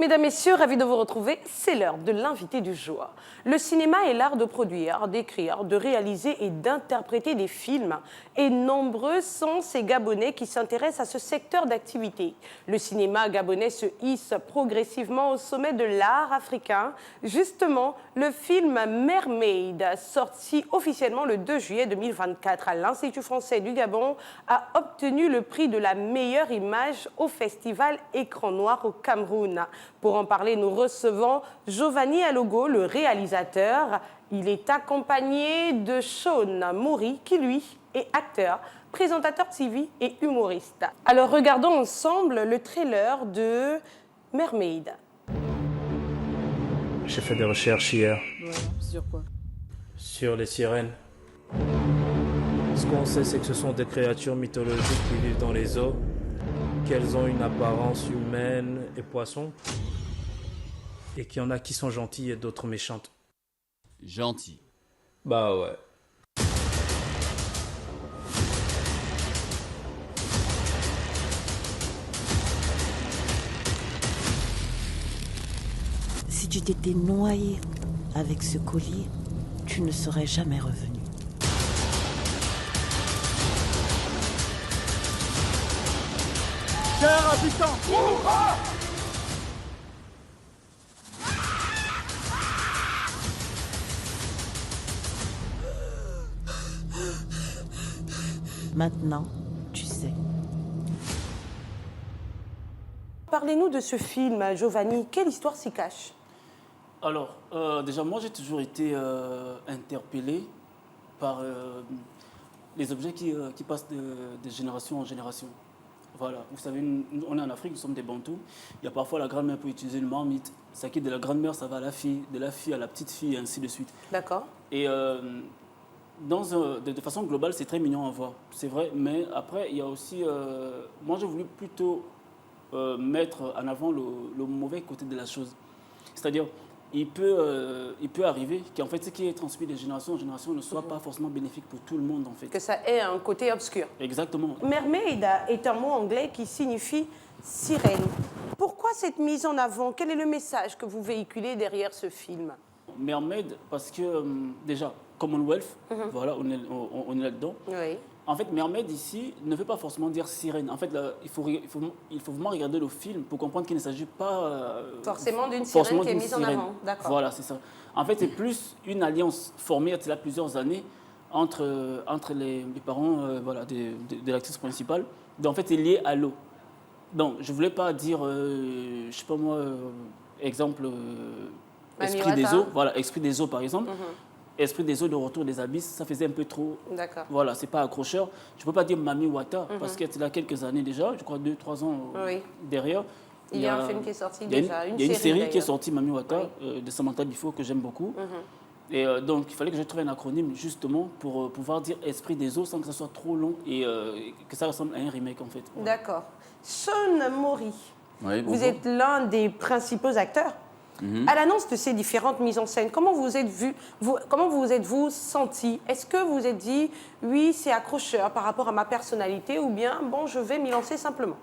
Mesdames, Messieurs, ravi de vous retrouver. C'est l'heure de l'invité du jour. Le cinéma est l'art de produire, d'écrire, de réaliser et d'interpréter des films. Et nombreux sont ces Gabonais qui s'intéressent à ce secteur d'activité. Le cinéma gabonais se hisse progressivement au sommet de l'art africain. Justement, le film Mermaid, sorti officiellement le 2 juillet 2024 à l'Institut français du Gabon, a obtenu le prix de la meilleure image au festival Écran Noir au Cameroun. Pour en parler, nous recevons Giovanni Alogo, le réalisateur. Il est accompagné de Sean Mori, qui lui est acteur, présentateur TV et humoriste. Alors regardons ensemble le trailer de Mermaid. J'ai fait des recherches hier. Ouais, sur quoi? Sur les sirènes. Ce qu'on sait, c'est que ce sont des créatures mythologiques qui vivent dans les eaux, qu'elles ont une apparence humaine et poisson, et qu'il y en a qui sont gentilles et d'autres méchantes. Gentil. Bah ouais. Si tu t'étais noyé avec ce collier, tu ne serais jamais revenu. Maintenant, tu sais. Parlez-nous de ce film, Giovanni. Quelle histoire s'y cache? Alors, déjà, moi, j'ai toujours été interpellé par les objets qui passent de génération en génération. Voilà, vous savez, on est en Afrique, nous sommes des Bantous. Il y a parfois la grand-mère pour utiliser une marmite. Ça quitte de la grand-mère, ça va à la fille, de la fille à la petite fille, et ainsi de suite. D'accord. Et de façon globale, c'est très mignon à voir, c'est vrai. Mais après, il y a aussi... moi, j'ai voulu plutôt mettre en avant le mauvais côté de la chose. C'est-à-dire, il peut arriver qu'en fait, ce qui est transmis de génération en génération ne soit pas forcément bénéfique pour tout le monde, en fait. Que ça ait un côté obscur. Exactement. Mermaid est un mot anglais qui signifie sirène. Pourquoi cette mise en avant? Quel est le message que vous véhiculez derrière ce film? Mermaid, parce que déjà, Commonwealth, voilà, on est là-dedans. Oui. En fait, Mermaid ici ne veut pas forcément dire sirène. En fait, là, il faut vraiment regarder le film pour comprendre qu'il ne s'agit pas Forcément d'une sirène qui est mise en avant. D'accord. Voilà, c'est ça. En fait, c'est plus une alliance formée il y a plusieurs années entre les parents voilà, de l'actrice principale. Donc, en fait, c'est lié à l'eau. Donc, je ne voulais pas dire, je ne sais pas moi, exemple, Esprit des eaux. Voilà, Esprit des eaux, par exemple. Esprit des eaux de retour des abysses, ça faisait un peu trop. D'accord. Voilà, c'est pas accrocheur. Je ne peux pas dire Mami Wata, parce qu'il y a quelques années déjà, je crois 2-3 ans derrière. Il y a un film qui est sorti déjà, il y a une série qui est sortie, Mami Wata, de Samantha Bifo, que j'aime beaucoup. Et donc, il fallait que je trouve un acronyme, justement, pour pouvoir dire Esprit des eaux sans que ça soit trop long et que ça ressemble à un remake, en fait. Voilà. D'accord. Sean Mori, Oui, vous bonjour. êtes l'un des principaux acteurs. À l'annonce de ces différentes mises en scène, comment vous êtes-vous senti? Est-ce que vous vous êtes dit, oui, c'est accrocheur par rapport à ma personnalité, ou bien, bon, je vais m'y lancer simplement?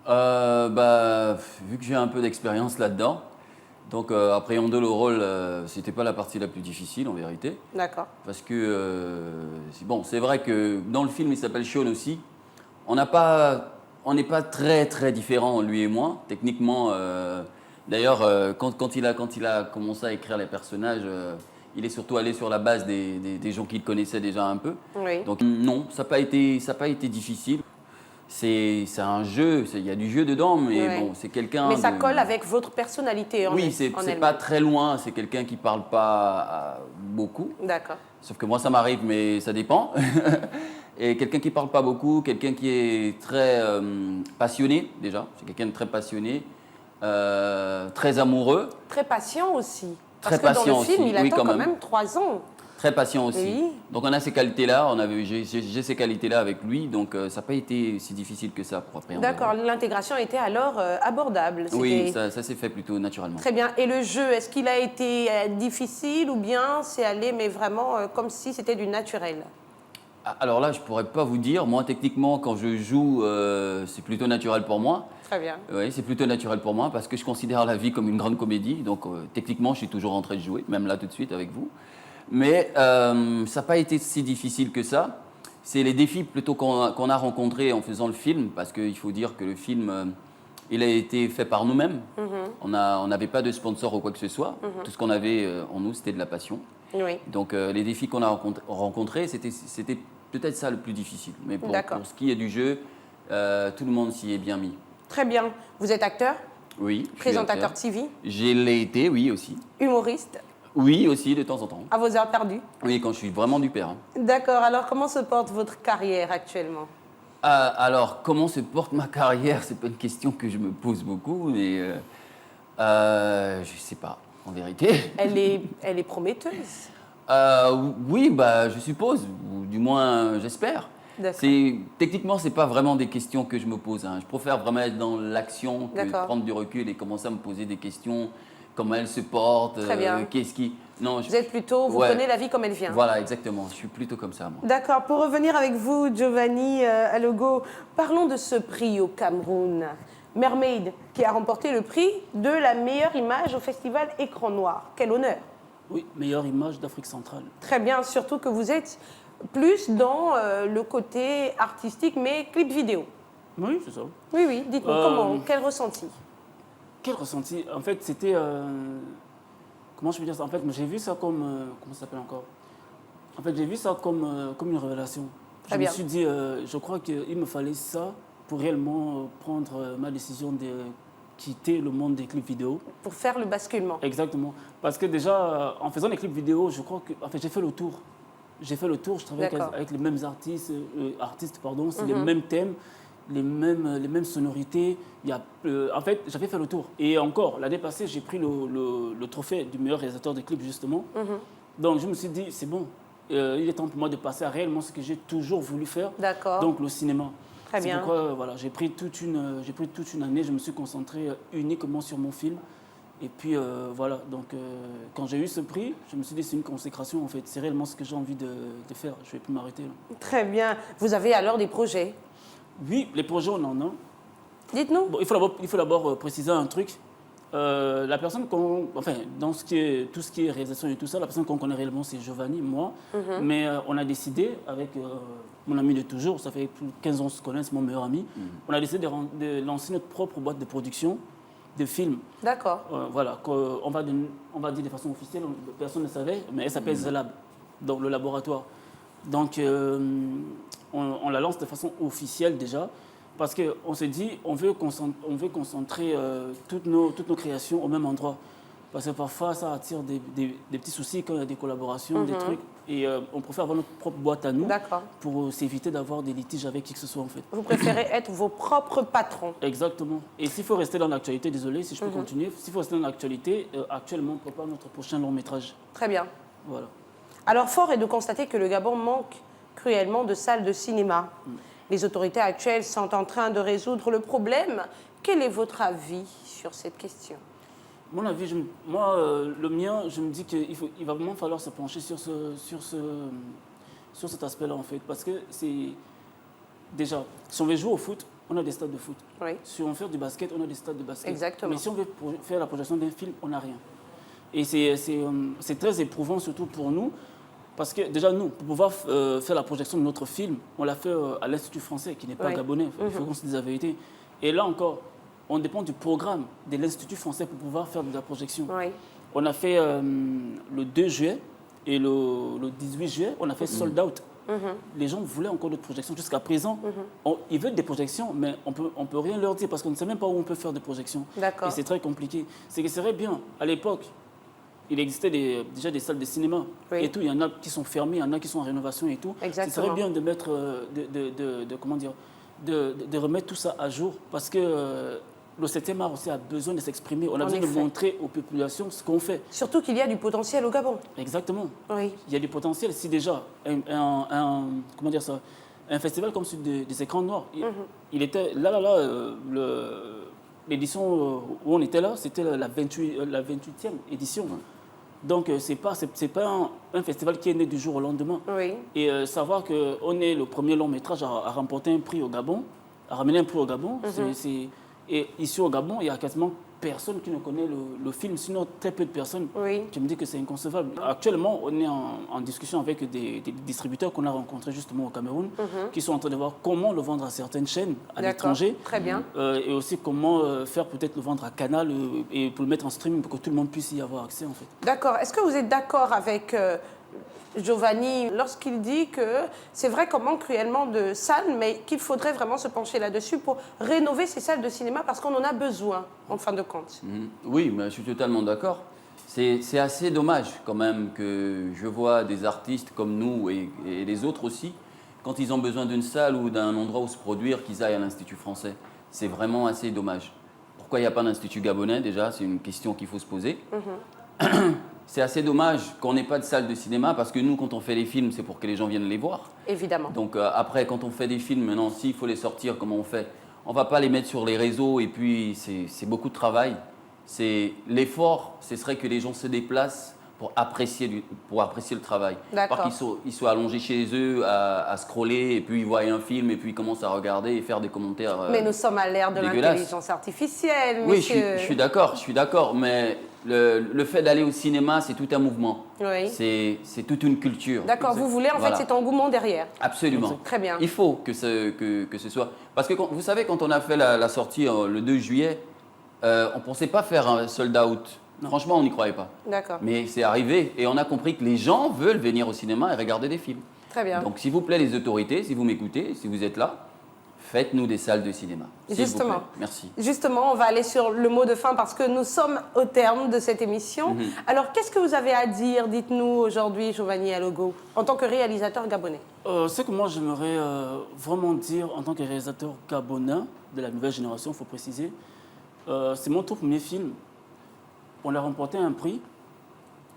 Vu que j'ai un peu d'expérience là-dedans, donc appréhender le rôle, c'était pas la partie la plus difficile en vérité. D'accord. Parce que, c'est vrai que dans le film, il s'appelle Sean aussi. On n'est pas très très différents, lui et moi, techniquement. D'ailleurs, quand il a commencé à écrire les personnages, il est surtout allé sur la base des gens qu'il connaissait déjà un peu. Oui. Donc non, ça n'a pas été difficile. C'est un jeu, il y a du jeu dedans, mais bon, c'est quelqu'un. Mais ça colle avec votre personnalité. Oui, c'est pas très loin. C'est quelqu'un qui parle pas beaucoup. D'accord. Sauf que moi, ça m'arrive, mais ça dépend. Et quelqu'un qui parle pas beaucoup, quelqu'un qui est très passionné déjà. C'est quelqu'un de très passionné. Très amoureux. Très patient aussi. Très Parce que patient dans le film, aussi. il Oui, attend quand quand même. même 3 ans. Très patient aussi. Oui. Donc on a ces qualités-là, j'ai ces qualités-là avec lui, donc ça n'a pas été si difficile que ça pour appréhender. D'accord, l'intégration était alors abordable. Oui, ça s'est fait plutôt naturellement. Très bien. Et le jeu, est-ce qu'il a été difficile ou bien c'est allé, mais vraiment comme si c'était du naturel? Alors là, je pourrais pas vous dire. Moi, techniquement, quand je joue, c'est plutôt naturel pour moi. Très bien. Oui, c'est plutôt naturel pour moi parce que je considère la vie comme une grande comédie. Donc, techniquement, je suis toujours en train de jouer, même là tout de suite avec vous. Mais ça n'a pas été si difficile que ça. C'est les défis plutôt qu'on a rencontrés en faisant le film, parce qu'il faut dire que le film, il a été fait par nous-mêmes. On n'avait pas de sponsor ou quoi que ce soit. Tout ce qu'on avait en nous, c'était de la passion. Oui. Donc les défis qu'on a rencontrés, c'était peut-être ça le plus difficile. Mais pour ce qui est du jeu, tout le monde s'y est bien mis. Très bien. Vous êtes acteur, Oui. Je suis présentateur acteur. TV, Je l'ai été, oui, aussi. humoriste, Oui, aussi, de temps en temps. à vos heures perdues. Oui, quand je suis vraiment du père. Hein. D'accord. Alors, comment se porte votre carrière actuellement? Alors, comment se porte ma carrière? C'est pas une question que je me pose beaucoup, mais je sais pas, en vérité. Elle est prometteuse. Oui, bah, je suppose, ou du moins j'espère. D'accord. Techniquement, c'est pas vraiment des questions que je me pose. Hein. Je préfère vraiment être dans l'action que D'accord. prendre du recul et commencer à me poser des questions. Comment elle se porte, Très bien. qu'est-ce qui... Non, Vous êtes plutôt, vous Ouais. prenez la vie comme elle vient. Voilà, exactement. Je suis plutôt comme ça, moi. D'accord. Pour revenir avec vous, Giovanni Alogo, parlons de ce prix au Cameroun. Mermaid, qui a remporté le prix de la meilleure image au festival Écran Noir. Quel honneur. Oui, meilleure image d'Afrique centrale. Très bien, surtout que vous êtes plus dans le côté artistique, mais clip vidéo. Oui, c'est ça. Oui, oui, dites-nous comment, quel ressenti? Quel ressenti? En fait, c'était... comment je peux dire ça? En fait, j'ai vu ça comme... comment ça s'appelle encore? En fait, j'ai vu ça comme une révélation. Très Je bien. me suis dit, je crois qu'il me fallait ça pour réellement prendre ma décision de quitter le monde des clips vidéo. Pour faire le basculement. Exactement. Parce que déjà, en faisant les clips vidéo, je crois que... En fait, j'ai fait le tour. J'ai fait le tour, je travaille D'accord. avec les mêmes artistes, c'est les mêmes thèmes, les mêmes sonorités. En fait, j'avais fait le tour. Et encore, l'année passée, j'ai pris le trophée du meilleur réalisateur de clips, justement. Donc, je me suis dit, c'est bon, il est temps pour moi de passer à réellement ce que j'ai toujours voulu faire. D'accord. Donc, le cinéma. Très bien. C'est pourquoi voilà, j'ai pris toute une année, je me suis concentré uniquement sur mon film. Et puis voilà, donc quand j'ai eu ce prix, je me suis dit c'est une consécration en fait, c'est réellement ce que j'ai envie de faire, je ne vais plus m'arrêter là. Très bien. Vous avez alors des projets? Oui, les projets on en a. Dites-nous. Bon, il faut d'abord préciser un truc. La personne enfin, dans tout ce qui est réalisation et tout ça, la personne qu'on connaît réellement c'est Giovanni, moi. Mais on a décidé avec mon ami de toujours, ça fait plus de 15 ans qu'on se connaît, c'est mon meilleur ami. On a décidé de lancer notre propre boîte de production de films. D'accord. Voilà, on va dire de façon officielle, personne ne savait, mais elle s'appelle The Lab, donc le laboratoire. Donc on la lance de façon officielle déjà, parce qu'on s'est dit on veut concentrer toutes nos créations au même endroit. Parce que parfois ça attire des petits soucis quand il y a des collaborations, des trucs. Et on préfère avoir notre propre boîte à nous pour s'éviter d'avoir des litiges avec qui que ce soit en fait. Vous préférez être vos propres patrons? Exactement. Et s'il faut rester dans l'actualité, désolé si je peux continuer, s'il faut rester dans l'actualité, actuellement on prépare notre prochain long métrage. Très bien. Voilà. Alors, fort est de constater que le Gabon manque cruellement de salles de cinéma. Les autorités actuelles sont en train de résoudre le problème. Quel est votre avis sur cette question? Mon avis, le mien, je me dis qu'il va vraiment falloir se pencher sur cet aspect-là, en fait. Parce que c'est... Déjà, si on veut jouer au foot, on a des stades de foot. Oui. Si on veut faire du basket, on a des stades de basket. Exactement. Mais si on veut faire la projection d'un film, on n'a rien. Et c'est très éprouvant, surtout pour nous. Parce que déjà, nous, pour pouvoir faire la projection de notre film, on l'a fait à l'Institut français, qui n'est pas gabonais. Il faut qu'on se dise la vérité. Et là encore, on dépend du programme de l'Institut français pour pouvoir faire de la projection. Oui. On a fait le 2 juillet et le 18 juillet, on a fait sold out. Les gens voulaient encore d'autres projections. Jusqu'à présent, ils veulent des projections, mais on peut rien leur dire parce qu'on ne sait même pas où on peut faire des projections. D'accord. Et c'est très compliqué. C'est que ce serait bien, à l'époque, il existait déjà des salles de cinéma et tout. Il y en a qui sont fermées, il y en a qui sont en rénovation et tout. Exactement. Ce serait bien de mettre, comment dire, de remettre tout ça à jour parce que le 7e art aussi a besoin de s'exprimer. On a besoin de montrer aux populations ce qu'on fait. Surtout qu'il y a du potentiel au Gabon. Exactement. Oui. Il y a du potentiel. Si déjà comment dire ça, un festival comme celui des écrans noirs, il était l'édition où on était là, c'était la 28e édition. Donc, c'est pas un festival qui est né du jour au lendemain. Oui. Et savoir qu'on est le premier long métrage à remporter un prix au Gabon, à ramener un prix au Gabon, et ici au Gabon, il y a quasiment personne qui ne connaît le film, sinon très peu de personnes. Oui. Je me dis que c'est inconcevable. Actuellement, on est en discussion avec des distributeurs qu'on a rencontrés justement au Cameroun, qui sont en train de voir comment le vendre à certaines chaînes à l'étranger. Très bien. Et aussi comment faire peut-être le vendre à Canal et pour le mettre en streaming pour que tout le monde puisse y avoir accès en fait. D'accord. Est-ce que vous êtes d'accord avec Giovanni lorsqu'il dit que c'est vrai qu'on manque cruellement de salles, mais qu'il faudrait vraiment se pencher là-dessus pour rénover ces salles de cinéma parce qu'on en a besoin, en fin de compte? Oui, mais je suis totalement d'accord. C'est assez dommage quand même que je vois des artistes comme nous et les autres aussi, quand ils ont besoin d'une salle ou d'un endroit où se produire, qu'ils aillent à l'Institut français. C'est vraiment assez dommage. Pourquoi il n'y a pas d'Institut gabonais déjà? C'est une question qu'il faut se poser. C'est assez dommage qu'on n'ait pas de salle de cinéma parce que nous, quand on fait les films, c'est pour que les gens viennent les voir. Évidemment. Donc après, quand on fait des films, maintenant, s'il faut les sortir, comment on fait? On ne va pas les mettre sur les réseaux et puis c'est beaucoup de travail. L'effort, ce serait que les gens se déplacent pour apprécier le travail. D'accord. Pas qu'ils soient allongés chez eux à scroller et puis ils voient un film et puis ils commencent à regarder et faire des commentaires Mais nous sommes à l'ère de dégueulasse. l'intelligence artificielle, Oui, monsieur. je suis d'accord, mais le fait d'aller au cinéma, c'est tout un mouvement. Oui. C'est toute une culture. D'accord, vous voulez en Voilà. fait cet engouement derrière. Absolument. Très bien. Il faut que ce soit... Parce que vous savez, quand on a fait la sortie le 2 juillet, on ne pensait pas faire un sold out. Non. Franchement, on n'y croyait pas. D'accord. Mais c'est arrivé et on a compris que les gens veulent venir au cinéma et regarder des films. Très bien. Donc, s'il vous plaît, les autorités, si vous m'écoutez, si vous êtes là, faites-nous des salles de cinéma. S'il vous Justement. plaît. Merci. Justement, on va aller sur le mot de fin parce que nous sommes au terme de cette émission. Alors, qu'est-ce que vous avez à dire, dites-nous aujourd'hui, Giovanni Alogo, en tant que réalisateur gabonais? Ce que moi j'aimerais vraiment dire en tant que réalisateur gabonais de la nouvelle génération, il faut préciser, c'est mon tout premier film. On a remporté un prix,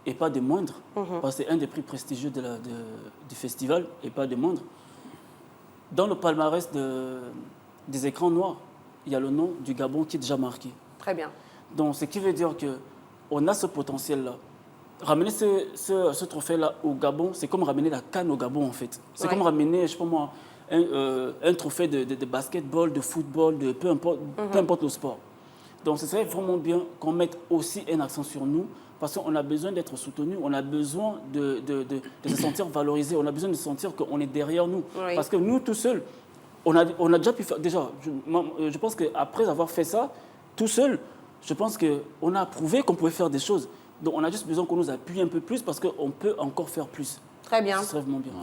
et pas des moindres, parce que c'est un des prix prestigieux du festival, et pas des moindres. Dans le palmarès des écrans noirs, il y a le nom du Gabon qui est déjà marqué. Très bien. Donc, ce qui veut dire qu'on a ce potentiel-là. Ramener ce trophée-là au Gabon, c'est comme ramener la CAN au Gabon, en fait. C'est comme ramener, je sais pas moi, un trophée de basketball, de football, de peu importe le sport. Donc, ce serait vraiment bien qu'on mette aussi un accent sur nous, parce qu'on a besoin d'être soutenu, on a besoin de se sentir valorisé, on a besoin de sentir qu'on est derrière nous. Oui. Parce que nous, tout seuls, on a déjà pu faire... Déjà, je pense qu'après avoir fait ça, tout seul, je pense qu'on a prouvé qu'on pouvait faire des choses. Donc, on a juste besoin qu'on nous appuie un peu plus, parce qu'on peut encore faire plus. Très bien. Ce serait vraiment bien.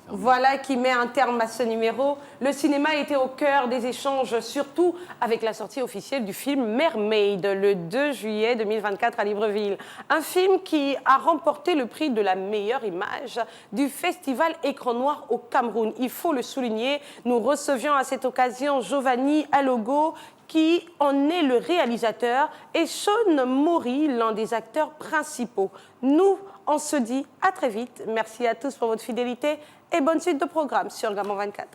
Voilà qui met un terme à ce numéro. Le cinéma était au cœur des échanges, surtout avec la sortie officielle du film Mermaid, le 2 juillet 2024 à Libreville. Un film qui a remporté le prix de la meilleure image du festival Écran Noir au Cameroun. Il faut le souligner, nous recevions à cette occasion Giovanni Alogo, qui en est le réalisateur, et Sean Maury, l'un des acteurs principaux. Nous, on se dit à très vite. Merci à tous pour votre fidélité et bonne suite de programme sur Gabon 24.